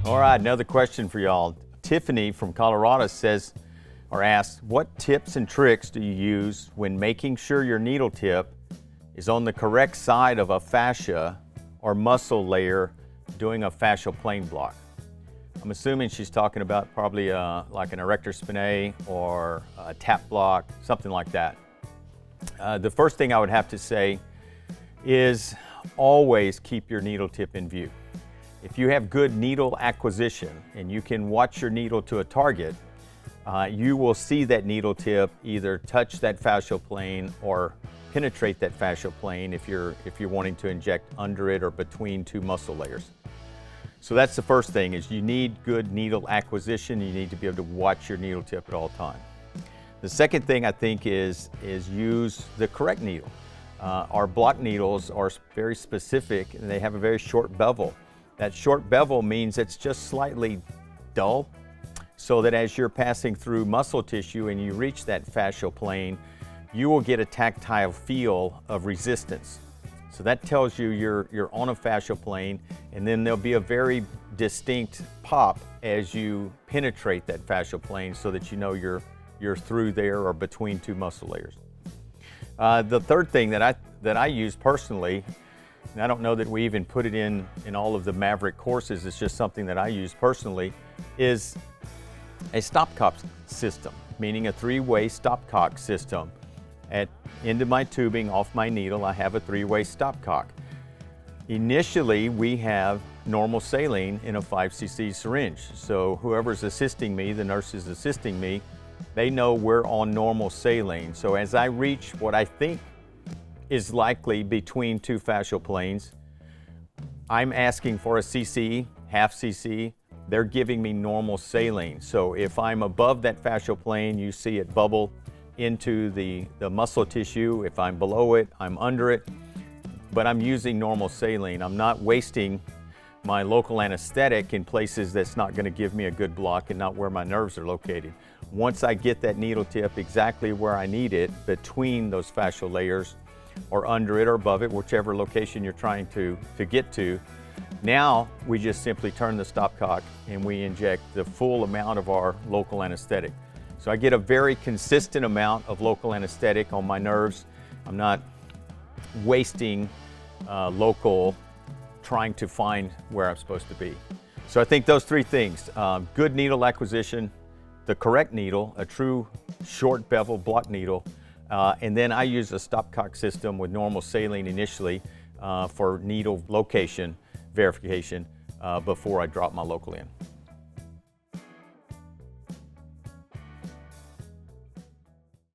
All right, another question for y'all. Tiffany from Colorado says, or asks, what tips and tricks do you use when making sure your needle tip is on the correct side of a fascia or muscle layer doing a fascial plane block? I'm assuming she's talking about probably like an erector spinae or a tap block, something like that. The first thing I would have to say is always keep your needle tip in view. If you have good needle acquisition and you can watch your needle to a target, you will see that needle tip either touch that fascial plane or penetrate that fascial plane if you're wanting to inject under it or between two muscle layers. So that's the first thing, is you need good needle acquisition. You need to be able to watch your needle tip at all times. The second thing I think is use the correct needle. Our block needles are very specific and they have a very short bevel. That short bevel means it's just slightly dull, so that as you're passing through muscle tissue and you reach that fascial plane, you will get a tactile feel of resistance. So that tells you you're on a fascial plane, and then there'll be a very distinct pop as you penetrate that fascial plane so that you know you're through there or between two muscle layers. The third thing that I use personally, and I don't know that we even put it in all of the Maverick courses, it's just something that I use personally, is a stopcock system, meaning a three-way stopcock system. At end of my tubing, off my needle, I have a three-way stopcock. Initially, we have normal saline in a 5cc syringe. So whoever's assisting me, the nurses assisting me, they know we're on normal saline. So as I reach what I think is likely between two fascial planes, I'm asking for a cc, half cc. They're giving me normal saline. So if I'm above that fascial plane, you see it bubble into the muscle tissue. If I'm below it, I'm under it, but I'm using normal saline. I'm not wasting my local anesthetic in places that's not going to give me a good block and not where my nerves are located. Once I get that needle tip exactly where I need it, between those fascial layers or under it or above it, whichever location you're trying to get to, now we just simply turn the stopcock and we inject the full amount of our local anesthetic. So I get a very consistent amount of local anesthetic on my nerves. I'm not wasting local trying to find where I'm supposed to be. So I think those three things, good needle acquisition, the correct needle, a true short bevel block needle, and then I use a stopcock system with normal saline initially for needle location verification before I drop my local in.